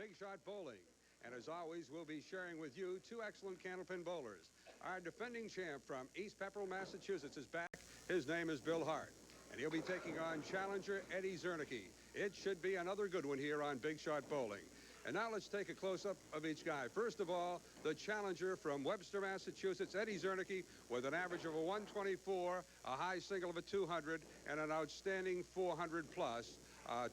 Big Shot Bowling. And as always, we'll be sharing with you two excellent candlepin bowlers. Our defending champ from East Pepperell, Massachusetts is back. His name is Bill Hart. And he'll be taking on challenger Eddie Czernicki. It should be another good one here on Big Shot Bowling. And now let's take a close-up of each guy. First of all, the challenger from Webster, Massachusetts, Eddie Czernicki, with an average of a 124, a high single of a 200, and an outstanding 400-plus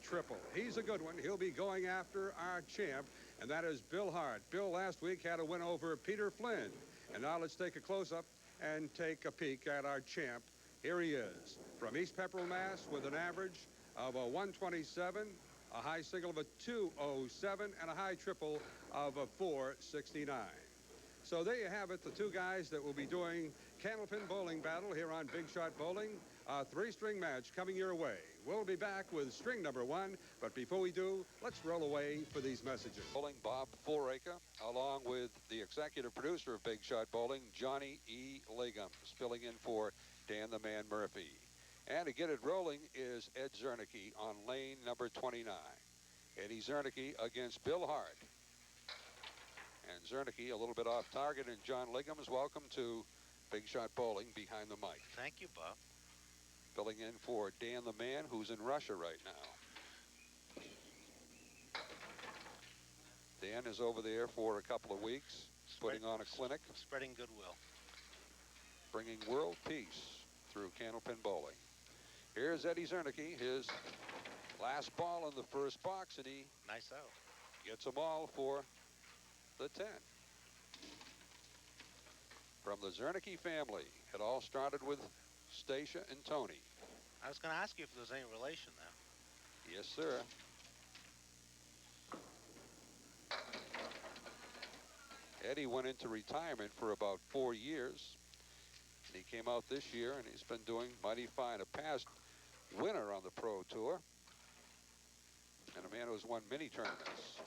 triple. He's a good one. He'll be going after our champ, and that is Bill Hart. Bill last week had a win over Peter Flynn. And now let's take a close-up and take a peek at our champ. Here he is from East Pepperell, Mass, with an average of a 127, a high single of a 207, and a high triple of a 469. So there you have it, the two guys that will be doing candlepin bowling battle here on Big Shot Bowling. A three-string match coming your way. We'll be back with string number one, but before we do, let's roll away for these messages. Bowling Bob Fouracre, along with the executive producer of Big Shot Bowling, Johnny E. Ligums, filling in for Dan the Man Murphy. And to get it rolling is Ed Czernicki on lane number 29. Eddie Czernicki against Bill Hart. And Czernicki a little bit off target, and John Ligums, welcome to Big Shot Bowling behind the mic. Thank you, Bob. Filling in for Dan the Man, who's in Russia right now. Dan is over there for a couple of weeks, putting on a clinic. Spreading goodwill. Bringing world peace through candlepin bowling. Here's Eddie Czernicki, his last ball in the first box, and he nice out. Gets them all for the 10. From the Czernicki family, it all started with Stacia and Tony. I was going to ask you if there's any relation there. Yes, sir. Eddie went into retirement for about 4 years. And he came out this year, and he's been doing mighty fine. A past winner on the Pro Tour. And a man who's won many tournaments.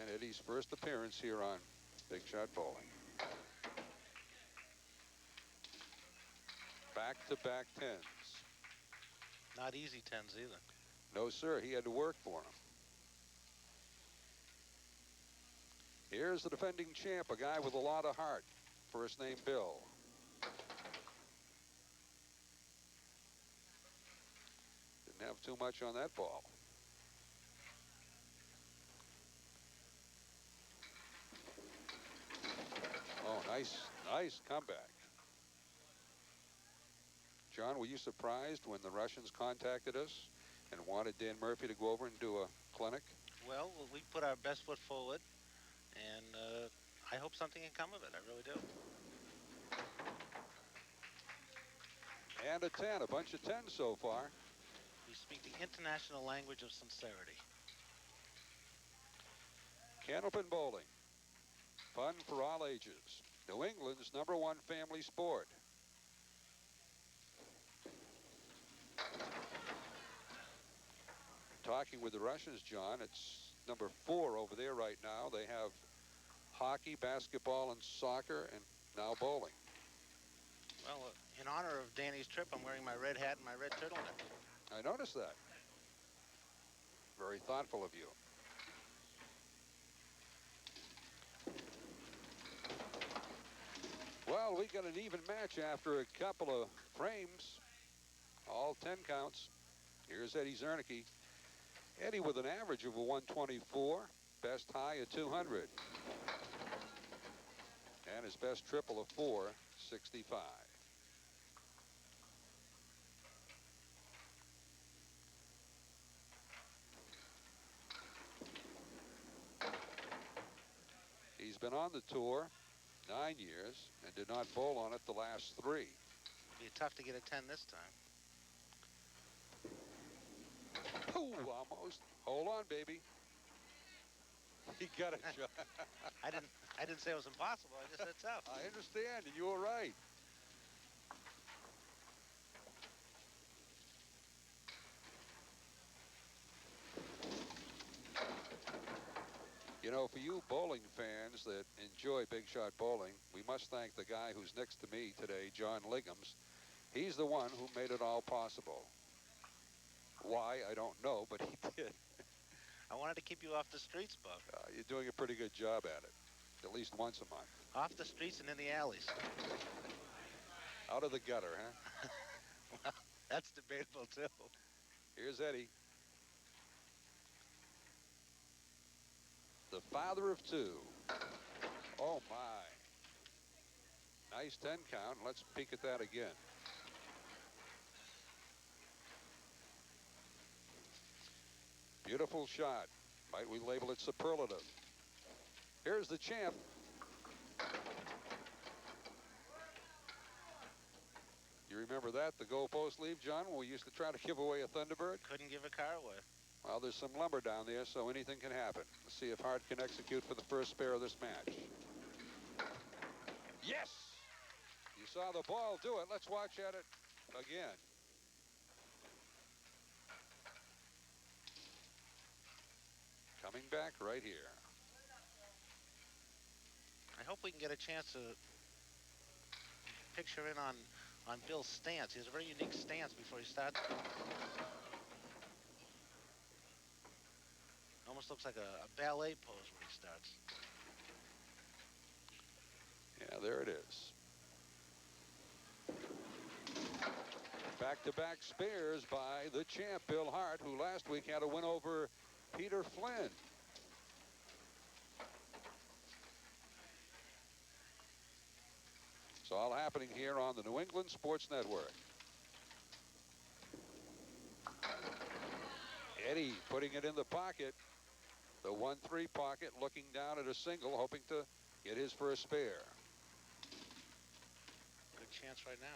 And Eddie's first appearance here on Big Shot Bowling. Back-to-back tens. Not easy tens either. No, sir. He had to work for them. Here's the defending champ, a guy with a lot of heart. First name Bill. Didn't have too much on that ball. Oh, nice comeback. John, were you surprised when the Russians contacted us and wanted Dan Murphy to go over and do a clinic? Well, we put our best foot forward, and I hope something can come of it. I really do. And a 10, a bunch of 10s so far. We speak the international language of sincerity. Candlepin bowling. Fun for all ages. New England's #1 family sport. Talking with the Russians, John, it's number 4 over there right now. They have hockey, basketball, and soccer, and now bowling. Well, in honor of Danny's trip, I'm wearing my red hat and my red turtleneck. I noticed that. Very thoughtful of you. Well, we got an even match after a couple of frames. All 10 counts. Here's Eddie Czernicki. Eddie with an average of a 124, best high a 200. And his best triple of 465. He's been on the tour 9 years and did not bowl on it the last 3. It'll be tough to get a 10 this time. Oh, almost. Hold on, baby. He got a shot. I didn't say it was impossible. I just said tough. I understand, and you were right. You know, for you bowling fans that enjoy Big Shot Bowling, we must thank the guy who's next to me today, John Ligums. He's the one who made it all possible. Why, I don't know, but he did. I wanted to keep you off the streets, Bob. You're doing a pretty good job at it, at least once a month. Off the streets and in the alleys. Out of the gutter, huh? Well, that's debatable, too. Here's Eddie. The father of two. Oh, my. Nice 10 count. Let's peek at that again. Beautiful shot. Might we label it superlative? Here's the champ. You remember that, the goalpost leave, John, when we used to try to give away a Thunderbird? Couldn't give a car away. Well, there's some lumber down there, so anything can happen. Let's see if Hart can execute for the first spare of this match. Yes! You saw the ball do it. Let's watch at it again. Coming back right here. I hope we can get a chance to picture in on Bill's stance. He has a very unique stance before he starts. Almost looks like a ballet pose when he starts. Yeah, there it is. Back-to-back spares by the champ, Bill Hart, who last week had a win over Peter Flynn. It's all happening here on the New England Sports Network. Eddie putting it in the pocket. The 1-3 pocket, looking down at a single, hoping to get his first spare. Good chance right now.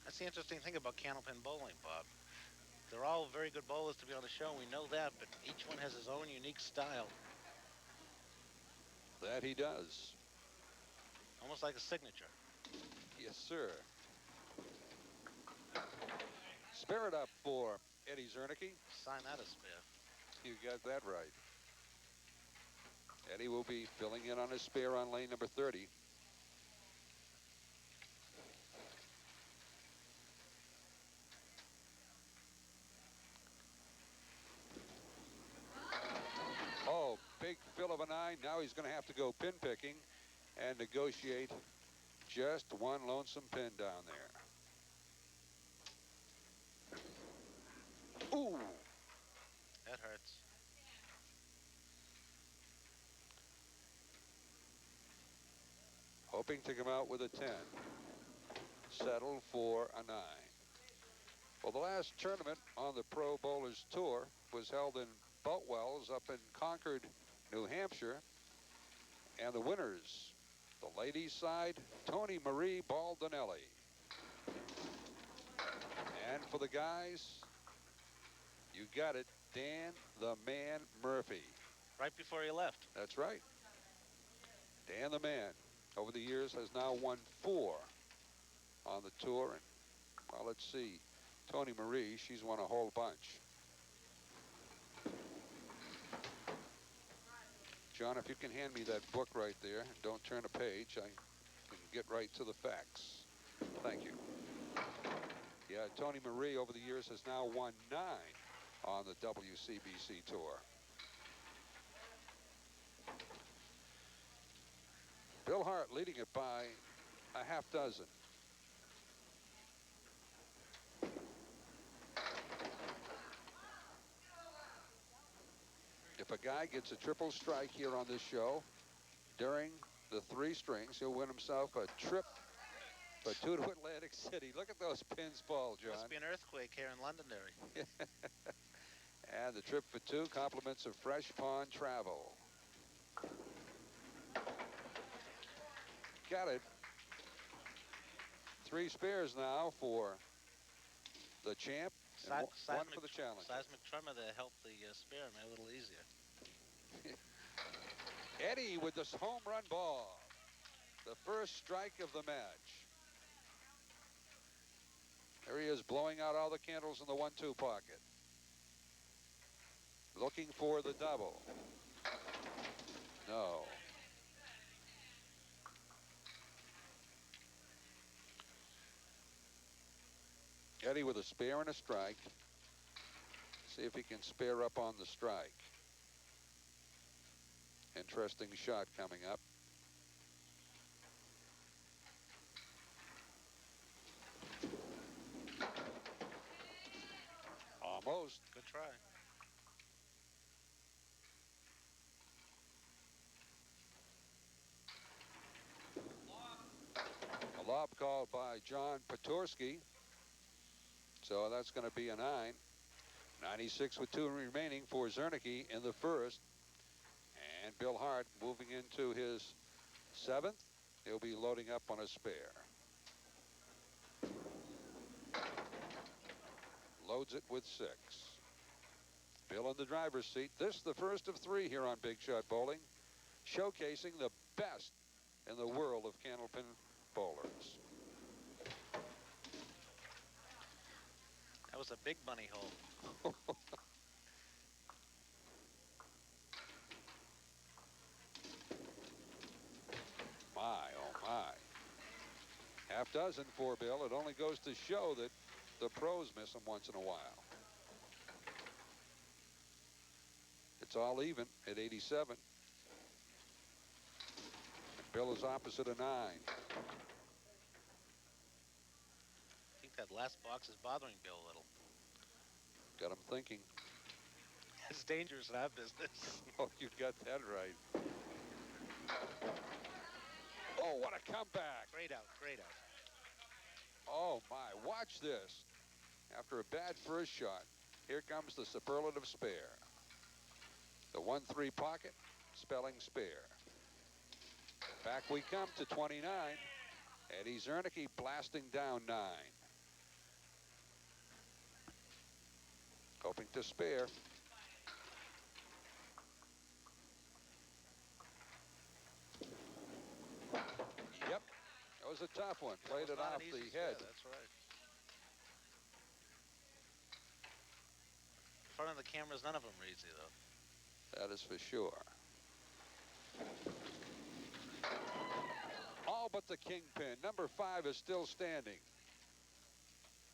That's the interesting thing about candlepin bowling, Bob. They're all very good bowlers to be on the show, we know that, but each one has his own unique style. That he does. Almost like a signature. Yes, sir. Spare it up for Eddie Czernicki. Sign that a spare. You got that right. Eddie will be filling in on his spare on lane number 30. Oh, big fill of an eye. Now he's going to have to go pin picking and negotiate just one lonesome pin down there. Ooh. That hurts. Hoping to come out with a 10. Settle for a 9. Well, the last tournament on the Pro Bowlers Tour was held in Boutwells up in Concord, New Hampshire. And the winners, the ladies' side, Tony Marie Baldinelli. And for the guys, you got it, Dan the Man Murphy. Right before he left. That's right. Dan the Man, over the years, has now won 4 on the tour. And, well, let's see. Tony Marie, she's won a whole bunch. John, if you can hand me that book right there, and don't turn a page, I can get right to the facts. Thank you. Yeah, Tony Marie, over the years, has now won 9 on the WCBC Tour. Bill Hart leading it by a half dozen. If a guy gets a triple strike here on this show during the 3 strings, he'll win himself a trip for 2 to Atlantic City. Look at those pins fall, John. Must be an earthquake here in Londonderry. And the trip for 2, compliments of Fresh Pond Travel. Got it. 3 spares now for the champ, and one for the challenger. Seismic tremor there helped the spare make it a little easier. Eddie with this home run ball. The first strike of the match. There he is, blowing out all the candles in the 1-2 pocket. Looking for the double. No. Eddie with a spare and a strike. See if he can spare up on the strike. Interesting shot coming up. Almost. Good try. A lob called by John Petorsky. So that's going to be a 9. 96 with 2 remaining for Czernicki in the first. And Bill Hart moving into his 7th. He'll be loading up on a spare. Loads it with 6. Bill in the driver's seat. This the first of 3 here on Big Shot Bowling, showcasing the best in the world of candlepin bowlers. That was a big bunny hole. My, oh my. Half dozen for Bill. It only goes to show that the pros miss them once in a while. It's all even at 87. And Bill is opposite a 9. I think that last box is bothering Bill a little. Got him thinking. It's dangerous in our business. Oh, you got that right. Oh, what a comeback. Great out, great out. Oh, my. Watch this. After a bad first shot, here comes the superlative spare. The 1-3 pocket, spelling spare. Back we come to 29. Eddie Czernicki blasting down 9. Hoping to spare. Yep, that was a tough one. Played it off the head. That's right. In front of the cameras, none of them are easy, though. That is for sure. All but the kingpin. Number 5 is still standing.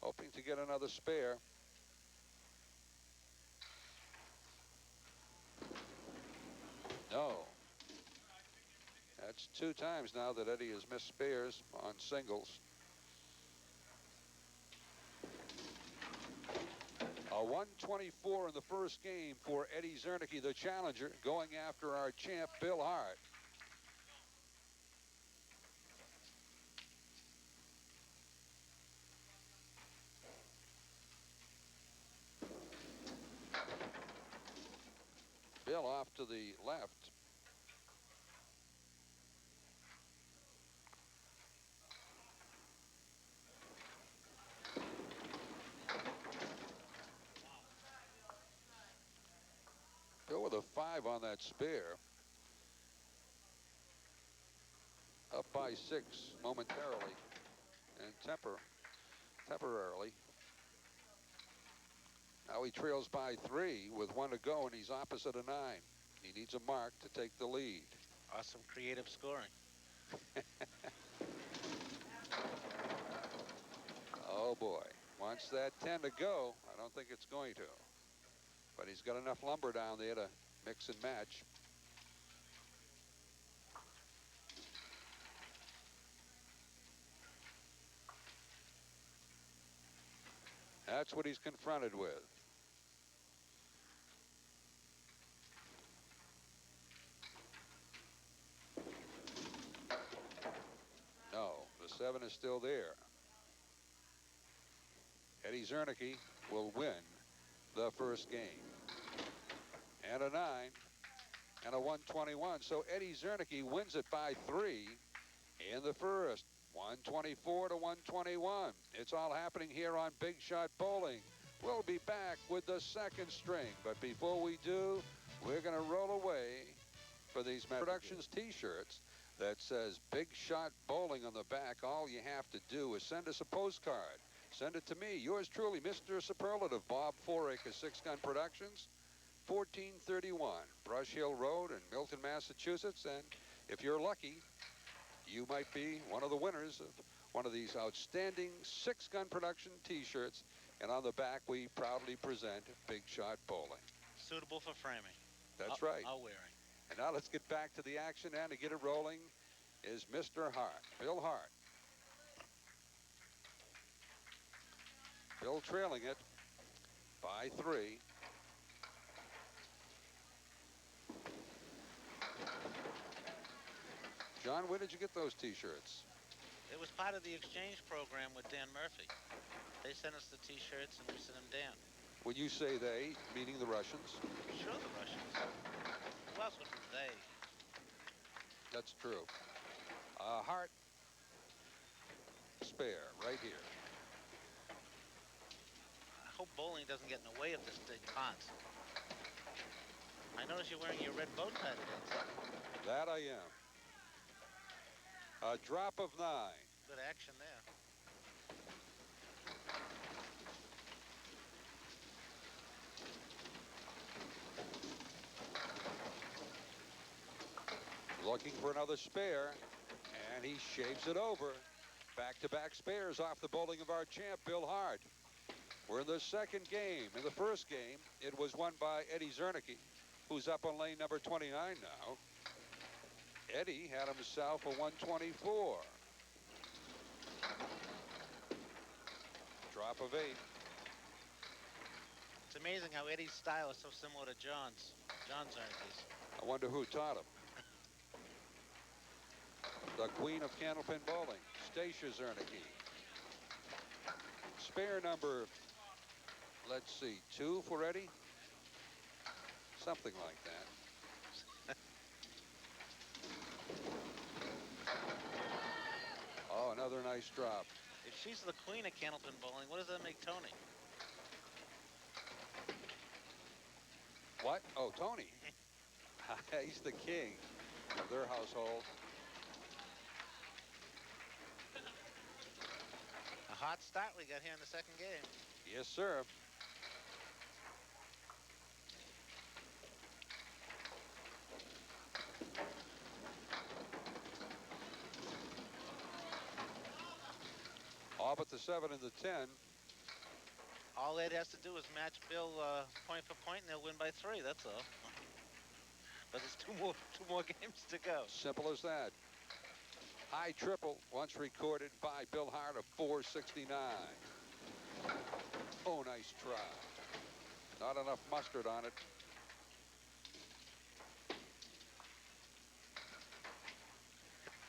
Hoping to get another spare. No. That's 2 times now that Eddie has missed spares on singles. A 124 in the first game for Eddie Czernicki, the challenger, going after our champ, Bill Hart. Bill off to the left. Bill with a 5 on that spare. Up by 6 momentarily and temporarily. Now he trails by 3 with 1 to go, and he's opposite a 9. He needs a mark to take the lead. Awesome creative scoring. Oh boy, wants that 10 to go. I don't think it's going to. But he's got enough lumber down there to mix and match. That's what he's confronted with. No, the 7 is still there. Eddie Czernicki will win the first game. And a 9 and a 121. So Eddie Czernicki wins it by 3 in the first. 124 to 121. It's all happening here on Big Shot Bowling. We'll be back with the second string. But before we do, we're going to roll away for these Productions t-shirts that says Big Shot Bowling on the back. All you have to do is send us a postcard. Send it to me. Yours truly, Mr. Superlative, Bob Fouracre, 6 Gun Productions, 1431 Brush Hill Road in Milton, Massachusetts. And if you're lucky, you might be one of the winners of one of these outstanding 6-gun production T-shirts. And on the back, we proudly present Big Shot Bowling. Suitable for framing. That's right. I'll wear it. And now let's get back to the action, and to get it rolling is Mr. Hart, Bill Hart. Bill trailing it by 3. John, where did you get those T-shirts? It was part of the exchange program with Dan Murphy. They sent us the T-shirts and we sent them Dan. When you say they, meaning the Russians? Sure, the Russians. Who else would be they? That's true. Hart spare right here. I hope bowling doesn't get in the way of this big taunt. I notice you're wearing your red bow tie today, too. That I am. A drop of 9. Good action there. Looking for another spare, and he shaves it over. Back-to-back spares off the bowling of our champ, Bill Hart. We're in the second game. In the first game, it was won by Eddie Czernicki, who's up on lane number 29 now. Eddie had himself a 124. Drop of 8. It's amazing how Eddie's style is so similar to John's. John Czernicki's. I wonder who taught him. The queen of candlepin bowling, Stacia Czernicki. Spare number, let's see, 2 for Eddie? Something like that. Oh, another nice drop. If she's the queen of candlepin bowling, what does that make Tony? What? Oh, Tony. He's the king of their household. A hot start we got here in the second game. Yes, sir. All but the 7 and the 10. All Ed has to do is match Bill point for point, and they'll win by 3. That's all. But there's two more games to go. Simple as that. High triple once recorded by Bill Hart of 469. Oh, nice try. Not enough mustard on it.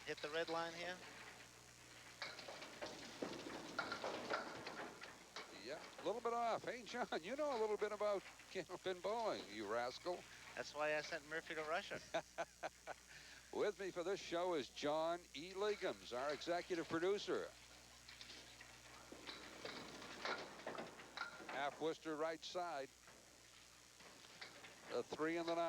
Hit the red line here. Yeah, a little bit off. Hey, John, you know a little bit about candlepin bowling, you rascal. That's why I sent Murphy to Russia. With me for this show is John E. Ligums, our executive producer. Half Worcester right side. The 3 and the 9.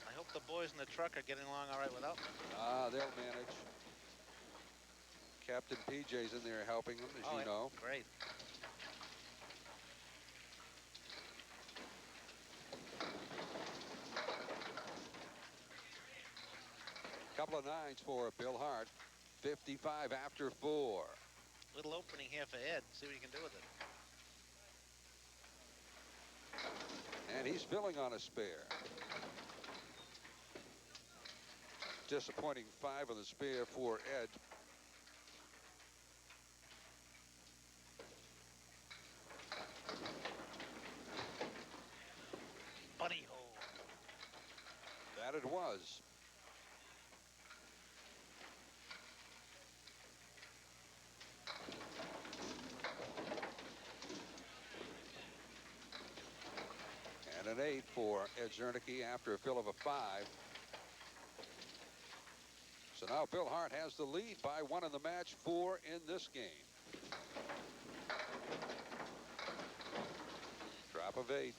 I hope the boys in the truck are getting along all right without me. They'll manage. Captain PJ's in there helping them, as you know. Great. Couple of 9s for Bill Hart. 55 after 4. Little opening here for Ed. See what he can do with it. And he's filling on a spare. Disappointing 5 on the spare for Ed. Bunny hole. That it was. And an 8 for Ed Czernicki after a fill of a 5. So now Bill Hart has the lead by 1 in the match, 4 in this game. Drop of 8.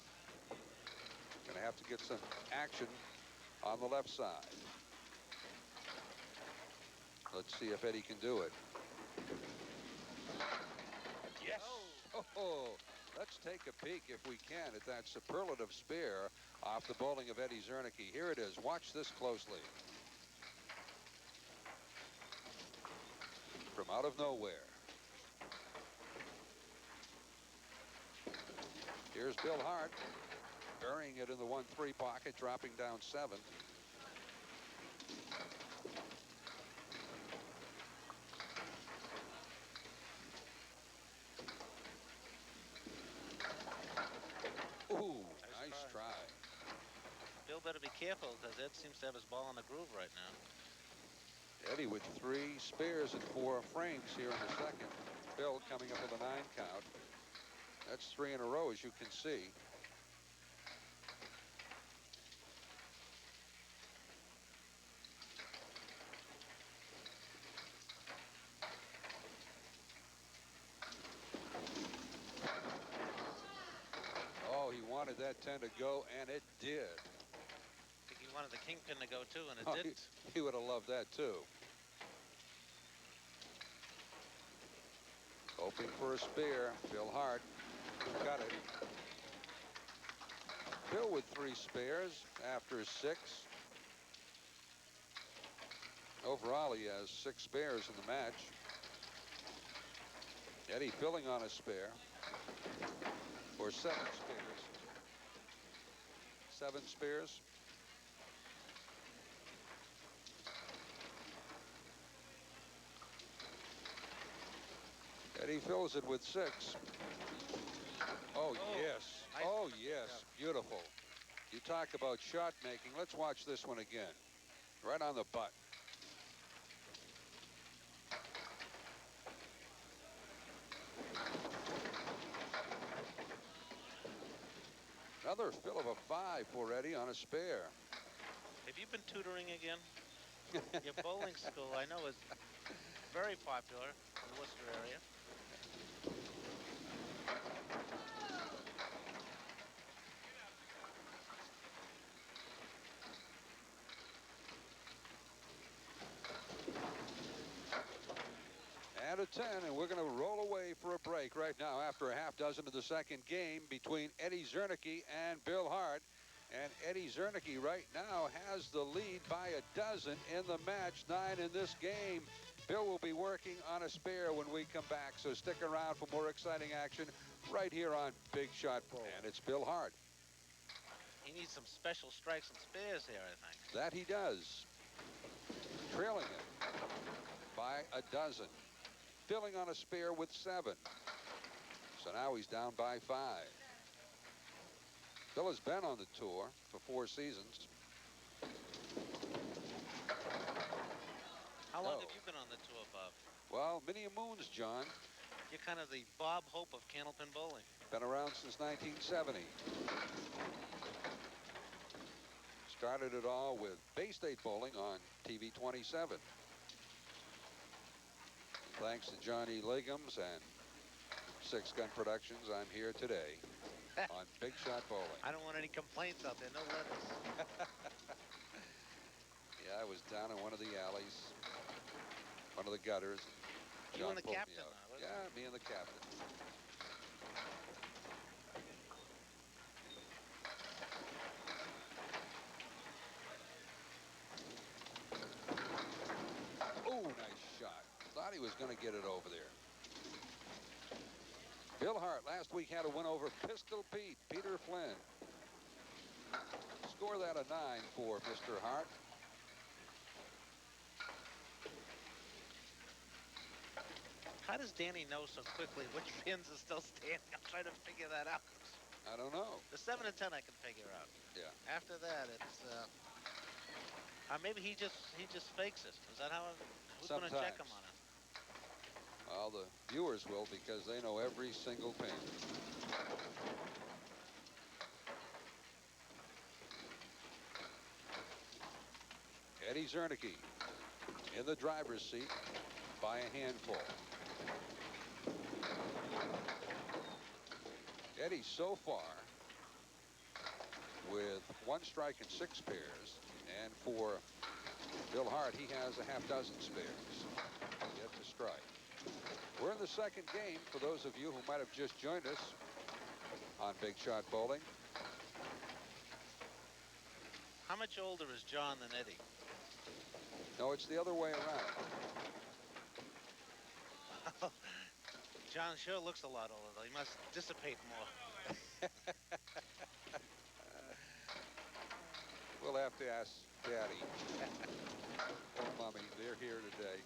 Gonna have to get some action on the left side. Let's see if Eddie can do it. Yes. Oh, Let's take a peek, if we can, at that superlative spear off the bowling of Eddie Czernicki. Here it is. Watch this closely. From out of nowhere. Here's Bill Hart, burying it in the 1-3 pocket, dropping down 7. Ooh, nice try. Bill better be careful because Ed seems to have his ball on the groove right now. Eddie with 3 spares and 4 frames here in the second. Bill coming up with a 9 count. That's 3 in a row, as you can see. Oh, he wanted that 10 to go, and it did. I think he wanted the kingpin to go too, and it didn't. He would have loved that too. Hoping for a spear. Bill Hart got it. Bill with 3 spares after 6. Overall, he has 6 spares in the match. Eddie filling on a spare. Or 7 spares. 7 spares. Eddie fills it with 6. Oh, yes. Oh, yes. Beautiful. You talk about shot making. Let's watch this one again. Right on the butt. Another fill of a 5 for Eddie on a spare. Have you been tutoring again? Your bowling school, I know, is very popular in the Worcester area. And a 10, and we're going to roll away for a break right now after a half dozen of the second game between Eddie Czernicki and Bill Hart. And Eddie Czernicki right now has the lead by a dozen in the match, 9 in this game. Bill will be working on a spare when we come back, so stick around for more exciting action right here on Big Shot Bowling. And it's Bill Hart. He needs some special strikes and spares here, I think. That he does. Trailing it by a dozen. Filling on a spare with 7. So now he's down by 5. Bill has been on the tour for 4 seasons. How long have you been on the tour, Bob? Well, many moons, John. You're kind of the Bob Hope of Candlepin bowling. Been around since 1970. Started it all with Bay State Bowling on TV 27. Thanks to Johnny Ligums and 6 Gun Productions, I'm here today on Big Shot Bowling. I don't want any complaints out there, no letters. Yeah, I was down in one of the alleys, one of the gutters. You and the pulled me captain, out. wasn't Yeah, me and the captain. Oh, nice shot. Thought he was going to get it over there. Bill Hart last week had a win over Pistol Pete, Peter Flynn. Score that a 9 for Mr. Hart. How does Danny know so quickly which pins are still standing? I'm trying to figure that out. I don't know. The 7 and 10 I can figure out. Yeah. After that, it's maybe he just fakes it. Is that how? Who's going to check him on it? Well, the viewers will, because they know every single pin. Eddie Czernicki in the driver's seat by a handful. Eddie so far with 1 strike and 6 pairs, and for Bill Hart, he has a half dozen spares yet to strike. We're in the second game. For those of you who might have just joined us, on Big Shot Bowling. How much older is John than Eddie? No, it's the other way around. John sure looks a lot older, though. He must dissipate more. We'll have to ask Daddy or Mommy. They're here today.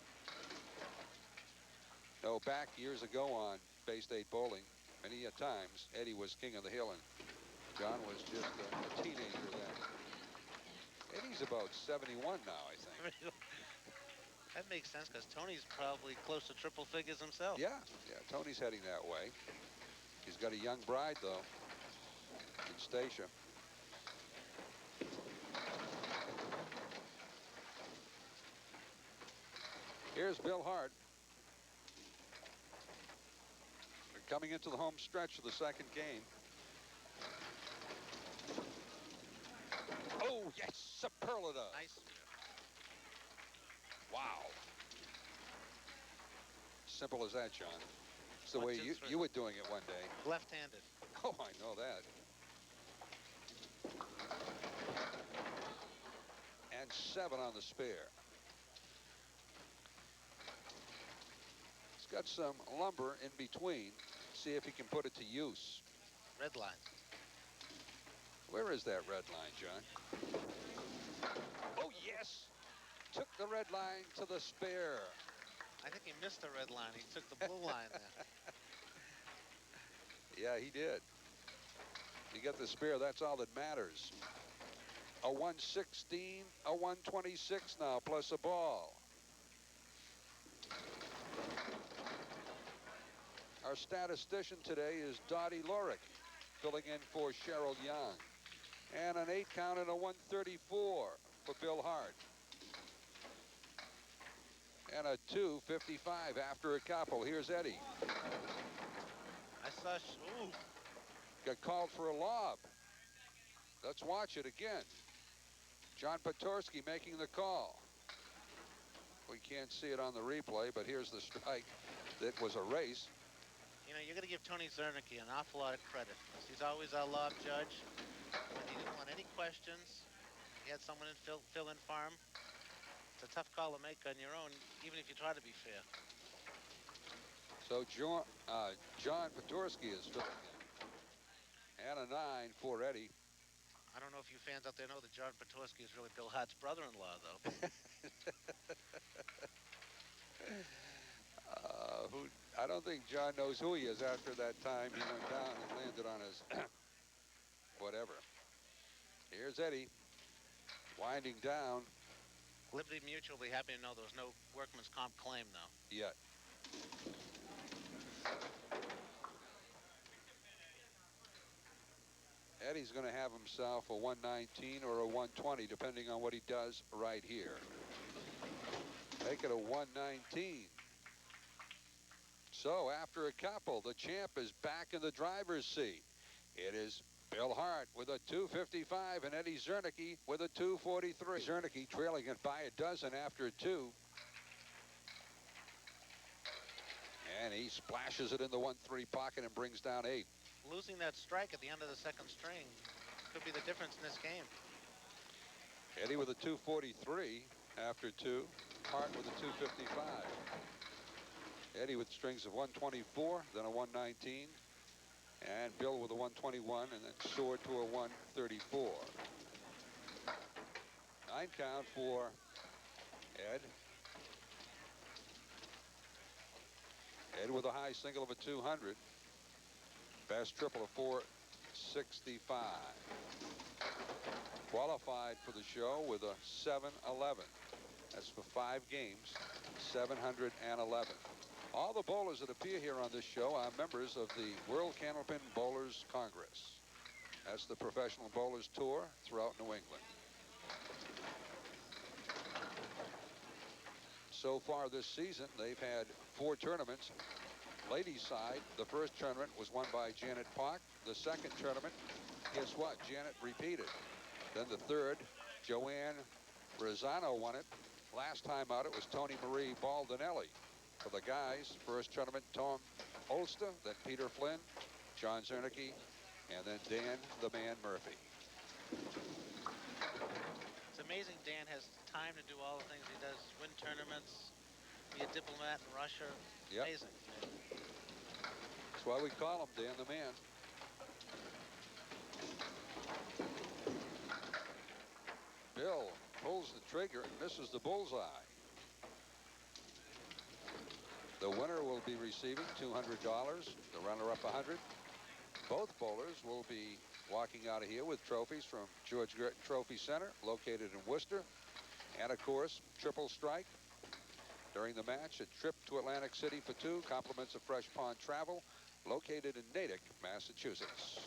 No, back years ago on Bay State Bowling, many a times, Eddie was king of the hill and John was just a teenager then. Eddie's about 71 now, I think. That makes sense, because Tony's probably close to triple figures himself. Yeah, Tony's heading that way. He's got a young bride, though, in Stacia. Here's Bill Hart. They're coming into the home stretch of the second game. Oh, yes, superlative. Nice. Wow. Simple as that, John. It's the 1, way 2, 3. you were doing it one day. Left-handed. Oh, I know that. And 7 on the spare. He's got some lumber in between. See if he can put it to use. Red line. Where is that red line, John? Oh, yes. Took the red line to the spare. I think he missed the red line. He took the blue line there. Yeah, he did. You get the spare, that's all that matters. A 116, a 126 now, plus a ball. Our statistician today is Dottie Lorick, filling in for Cheryl Young. And an 8 count and a 134 for Bill Hart. And a 255 after a couple. Here's Eddie. I saw, ooh. Got called for a lob. Let's watch it again. John Petorsky making the call. We can't see it on the replay, but here's the strike that was a race. You know, you're going to give Tony Czernicki an awful lot of credit. He's always our lob judge. When he didn't want any questions, he had someone fill in for him. It's a tough call to make on your own, even if you try to be fair. So John Petorsky is filling in. And a 9 for Eddie. I don't know if you fans out there know that John Petorsky is really Bill Hart's brother-in-law, though. I don't think John knows who he is after that time he went down and landed on his whatever. Here's Eddie winding down. Liberty Mutual will be happy to know there was no workman's comp claim, though. Yet. Eddie's going to have himself a 119 or a 120, depending on what he does right here. Make it a 119. So after a couple, the champ is back in the driver's seat. It is Bill Hart with a 255 and Eddie Czernicki with a 243. Czernicki trailing it by a dozen after 2. And he splashes it in the 1-3 pocket and brings down 8. Losing that strike at the end of the second string could be the difference in this game. Eddie with a 243 after 2. Hart with a 255. Eddie with strings of 124, then a 119. And Bill with a 121, and then soared to a 134. 9 count for Ed. Ed with a high single of a 200. Best triple of 465. Qualified for the show with a 711. That's for 5 games, 711. All the bowlers that appear here on this show are members of the World Candlepin Bowlers Congress. That's the professional bowlers tour throughout New England. So far this season, they've had 4 tournaments. Ladies' side, the first tournament was won by Janet Park. The second tournament, guess what? Janet repeated. Then the third, Joanne Rosano won it. Last time out, it was Tony Marie Baldinelli. For the guys, first tournament, Tom Olster, then Peter Flynn, John Czernicki, and then Dan the Man Murphy. It's amazing Dan has time to do all the things he does, win tournaments, be a diplomat in Russia. Yep. Amazing. That's why we call him Dan the Man. Bill pulls the trigger and misses the bullseye. The winner will be receiving $200, the runner-up $100. Both bowlers will be walking out of here with trophies from George Gretton Trophy Center, located in Worcester. And of course, triple strike during the match. A trip to Atlantic City for two, compliments of Fresh Pond Travel, located in Natick, Massachusetts.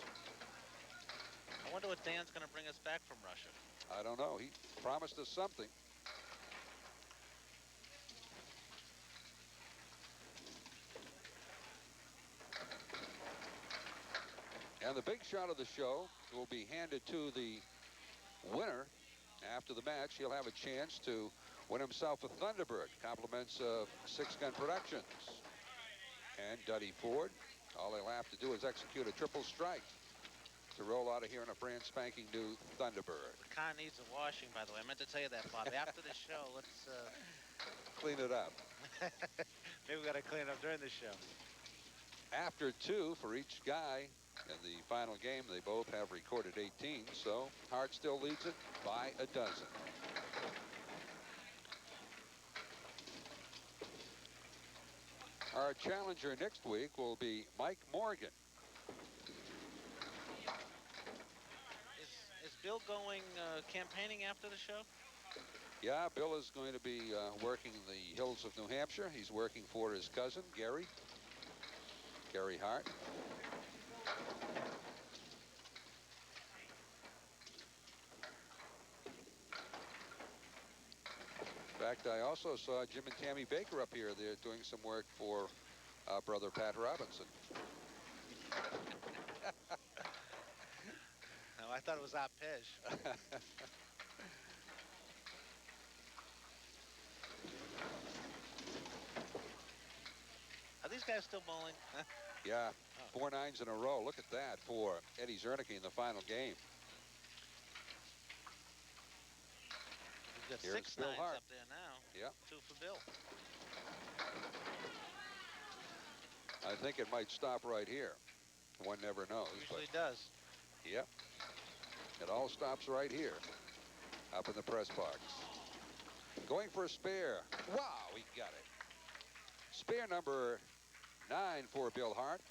I wonder what Dan's going to bring us back from Russia. I don't know. He promised us something. And the big shot of the show will be handed to the winner after the match. He'll have a chance to win himself a Thunderbird, compliments of Six Gun Productions. And Duddy Ford, all he'll have to do is execute a triple strike to roll out of here in a brand spanking new Thunderbird. The car needs a washing, by the way. I meant to tell you that, Bob. After the show, let's clean it up. Maybe we got to clean it up during the show. After two for each guy in the final game, they both have recorded 18, so Hart still leads it by a dozen. Our challenger next week will be Mike Morgan. Is Bill going campaigning after the show? Yeah, Bill is going to be working in the hills of New Hampshire. He's working for his cousin, Gary Hart. In fact, I also saw Jim and Tammy Baker up here. They're doing some work for brother Pat Robinson. No, I thought it was Arpege. Are these guys still bowling? Yeah, 4 nines in a row. Look at that for Eddie Czernicki in the final game. We've got Here's 6 Bill nines Hart up there now. Yep. 2 for Bill. I think it might stop right here. One never knows. Usually does. Yep. It all stops right here, up in the press box. Going for a spare. Wow, he got it. Spare number 9 for Bill Hart.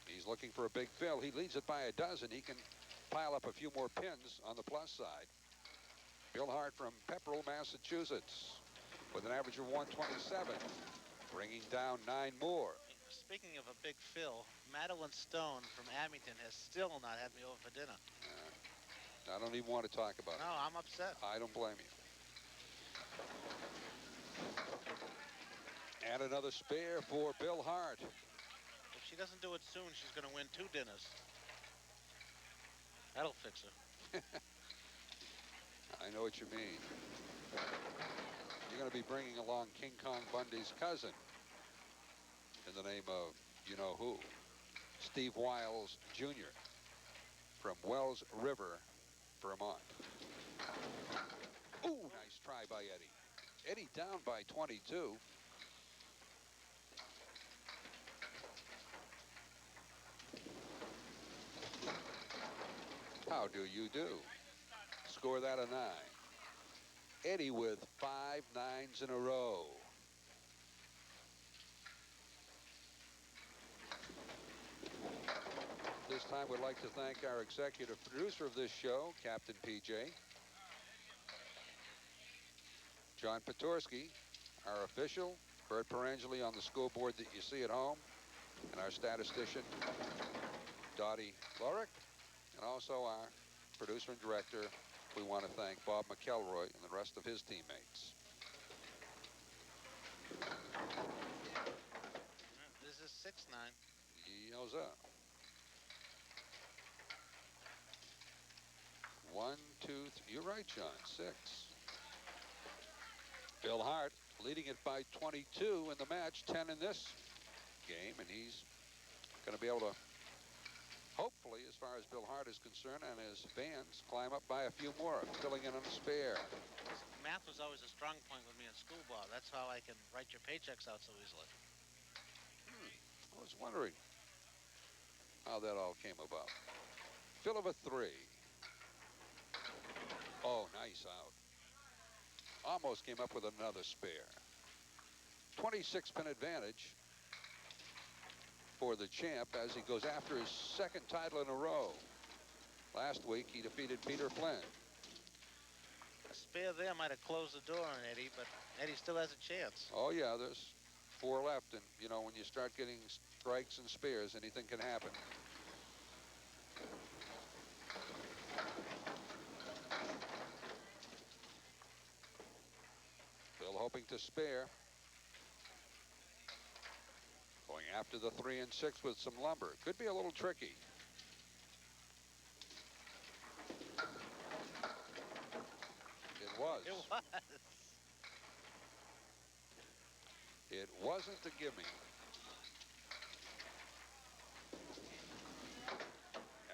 He's looking for a big fill. He leads it by a dozen. He can pile up a few more pins on the plus side. Bill Hart from Pepperell, Massachusetts, with an average of 127, bringing down 9 more. Speaking of a big fill, Madeline Stone from Abington has still not had me over for dinner. I don't even want to talk about it. No, I'm upset. I don't blame you. And another spare for Bill Hart. If she doesn't do it soon, she's going to win 2 dinners. That'll fix her. I know what you mean. You're going to be bringing along King Kong Bundy's cousin in the name of you-know-who, Steve Wiles Jr. from Wells River, Vermont. Ooh, nice try by Eddie. Eddie down by 22. How do you do? Score that a 9. Eddie with 5 nines in a row. This time we'd like to thank our executive producer of this show, Captain PJ. John Petorsky, our official, Bert Perangeli on the school board that you see at home, and our statistician, Dottie Lorick, and also our producer and director. We want to thank Bob McElroy and the rest of his teammates. This is 6-9. Yowza. 1, 2, 3. You're right, John. 6. Bill Hart leading it by 22 in the match, 10 in this game, and he's going to be able to hopefully, as far as Bill Hart is concerned, and his fans climb up by a few more, filling in on a spare. Math was always a strong point with me in school, Bob. That's how I can write your paychecks out so easily. I was wondering how that all came about. Fill of a 3. Oh, nice out. Almost came up with another spare. 26-pin advantage for the champ as he goes after his second title in a row. Last week, he defeated Peter Flynn. A spare there might have closed the door on Eddie, but Eddie still has a chance. Oh, yeah, there's 4 left, and, you know, when you start getting strikes and spares, anything can happen. Bill hoping to spare. Going after the 3 and 6 with some lumber. Could be a little tricky. It was. It was. It wasn't a gimme.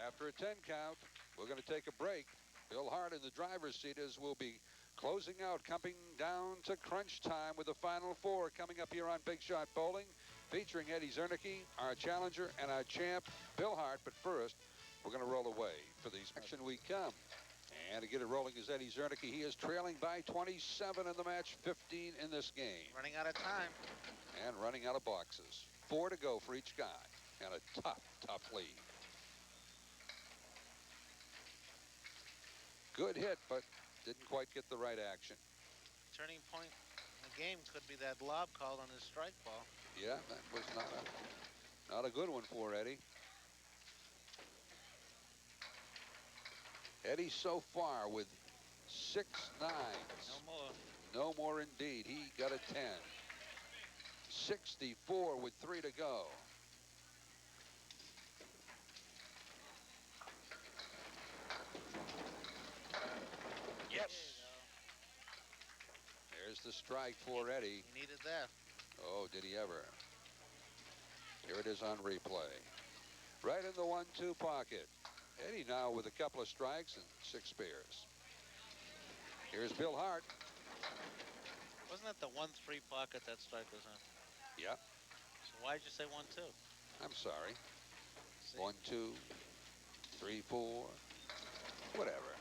After a 10 count, we're going to take a break. Bill Hart in the driver's seat as we'll be closing out, coming down to crunch time with the final 4 coming up here on Big Shot Bowling, featuring Eddie Czernicki, our challenger, and our champ, Bill Hart. But first, we're going to roll away for these action we come. And to get it rolling is Eddie Czernicki. He is trailing by 27 in the match, 15 in this game. Running out of time. And running out of boxes. 4 to go for each guy. And a tough, tough lead. Good hit, but didn't quite get the right action. Turning point in the game could be that lob called on his strike ball. Yeah, that was not a good one for Eddie. Eddie so far with 6 nines. No more. No more indeed. He got a 10. 64 with 3 to go. Yes. There's the strike for Eddie. He needed that. Oh, did he ever. Here it is on replay. Right in the 1-2 pocket. Eddie now with a couple of strikes and 6 spares. Here's Bill Hart. Wasn't that the 1-3 pocket that strike was on? Yep. So why'd you say 1-2? I'm sorry. See? 1, 2, 3, 4. Whatever.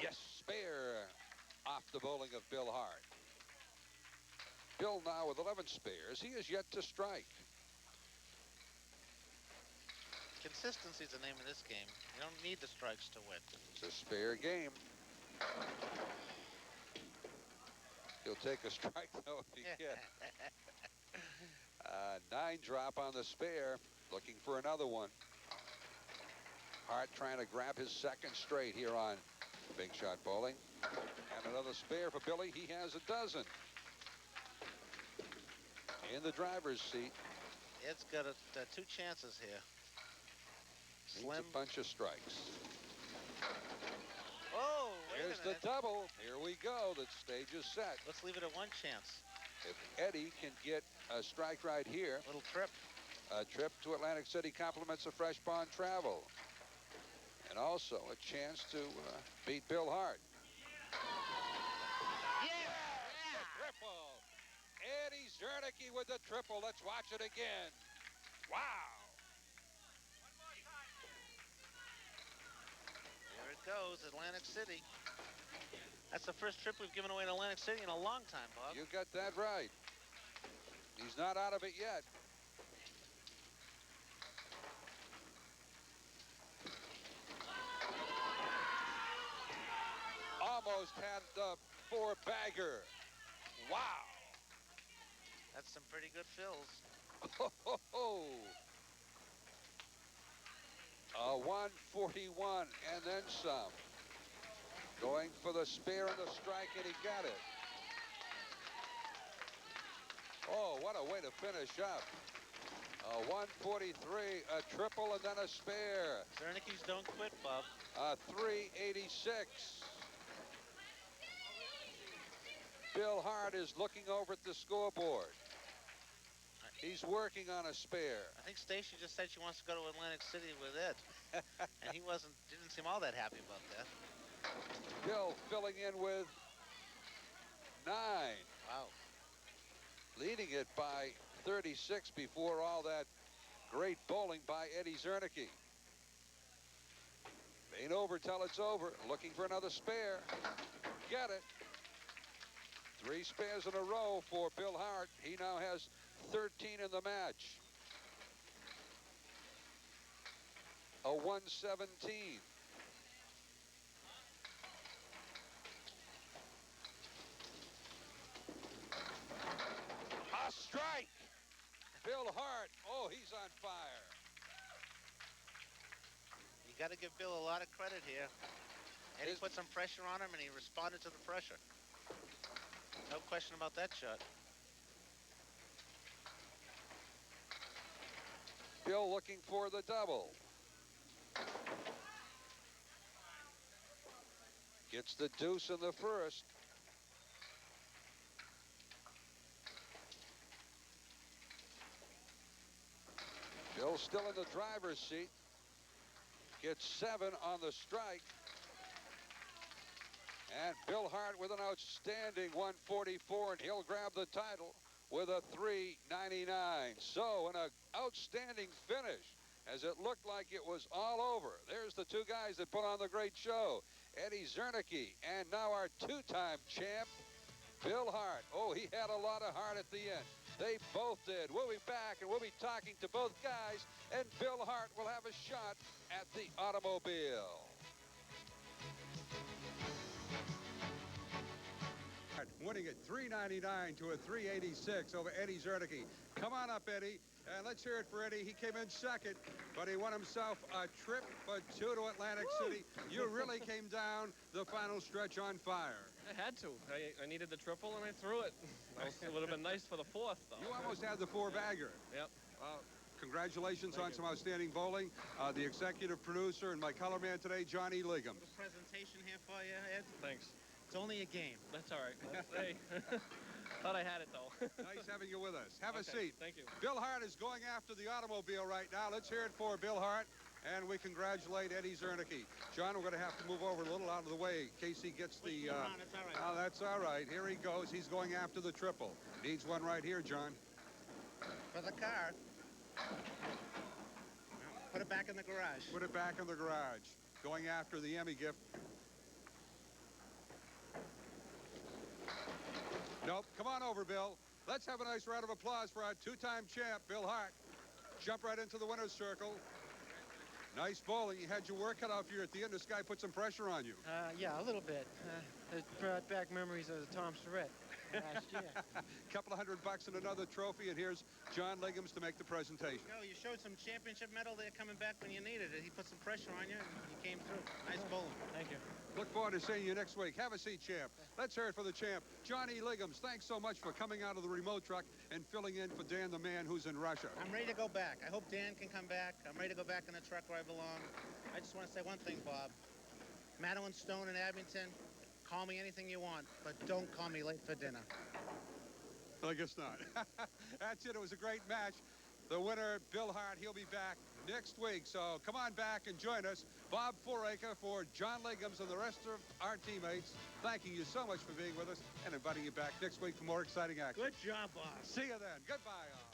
Yes, spare off the bowling of Bill Hart. Bill now with 11 spares. He is yet to strike. Consistency's the name of this game. You don't need the strikes to win. It's a spare game. He'll take a strike, though, if he can. 9 drop on the spare. Looking for another one. Hart trying to grab his second straight here on Big Shot Bowling. And another spare for Billy. He has a dozen. In the driver's seat. Ed's got 2 chances here. Slim. Needs a bunch of strikes. Oh, wait Here's a the minute. double. Here we go. The stage is set. Let's leave it at 1 chance. If Eddie can get a strike right here, Little trip. a trip to Atlantic City compliments of Fresh Pond Travel. And also a chance to beat Bill Hart. Yeah! The triple. Eddie Czernicki with the triple. Let's watch it again. Wow. There it goes, Atlantic City. That's the first trip we've given away in Atlantic City in a long time, Bob. You got that right. He's not out of it yet. Almost had the 4-bagger. Wow. That's some pretty good fills. Ho, ho, ho. 141 and then some. Going for the spare and the strike, and he got it. Oh, what a way to finish up. 143, a triple, and then a spare. Czernicki's don't quit, Bob. 386. Bill Hart is looking over at the scoreboard. He's working on a spare. I think Stacy just said she wants to go to Atlantic City with Ed. And he didn't seem all that happy about that. Bill filling in with 9. Wow. Leading it by 36 before all that great bowling by Eddie Czernicki. Ain't over till it's over. Looking for another spare. Get it. 3 spares in a row for Bill Hart. He now has 13 in the match. A 117. A strike. Bill Hart. Oh, he's on fire. You got to give Bill a lot of credit here. Eddie put some pressure on him, and he responded to the pressure. No question about that shot. Bill looking for the double. Gets the deuce in the first. Bill still in the driver's seat. Gets 7 on the strike. And Bill Hart with an outstanding 144, and he'll grab the title with a 399. So an outstanding finish, as it looked like it was all over. There's the 2 guys that put on the great show, Eddie Czernicki, and now our 2-time champ, Bill Hart. Oh, he had a lot of heart at the end. They both did. We'll be back, and we'll be talking to both guys, and Bill Hart will have a shot at the automobile. Winning at 399 to a 386 over Eddie Czernicki. Come on up, Eddie. And let's hear it for Eddie. He came in second, but he won himself a trip for 2 to Atlantic City. You really came down the final stretch on fire. I had to. I needed the triple, and I threw it. It would have been nice for the 4th, though. You almost had the 4-bagger. Yep. Congratulations Thank on you. some outstanding bowling. The executive producer and my color man today, Johnny Ligums. Little presentation here for you, Ed. Thanks. It's only a game. That's all right. Hey. Thought I had it, though. Nice having you with us. Have a Okay, seat. thank you. Bill Hart is going after the automobile right now. Let's hear it for Bill Hart. And we congratulate Eddie Czernicki. John, we're going to have to move over a little out of the way in case he gets the... It's all right. Oh, that's all right. Here he goes. He's going after the triple. Needs one right here, John. For the car. Put it back in the garage. Put it back in the garage. Going after the Emmy gift. Nope. Come on over, Bill. Let's have a nice round of applause for our 2-time champ, Bill Hart. Jump right into the winner's circle. Nice bowling. You had your work cut out for you at the end. This guy put some pressure on you. Yeah, a little bit. It brought back memories of the Tom Surratt last year. Couple of $100 and another trophy, and here's John Ligums to make the presentation. You showed some championship medal there coming back when you needed it. He put some pressure on you, and you came through. Nice bowling. Thank you. Look forward to seeing you next week. Have a seat, champ. Let's hear it for the champ, Johnny Ligums. Thanks so much for coming out of the remote truck and filling in for Dan the man who's in Russia. I'm ready to go back. I hope Dan can come back. I'm ready to go back in the truck where I belong. I just want to say one thing, Bob. Madeline Stone and Abington, call me anything you want, but don't call me late for dinner. I guess not. That's it. It was a great match. The winner, Bill Hart, he'll be back next week. So come on back and join us. Bob Fouracre for John Ligums and the rest of our teammates. Thanking you so much for being with us and inviting you back next week for more exciting action. Good job, boss. See you then. Goodbye, all.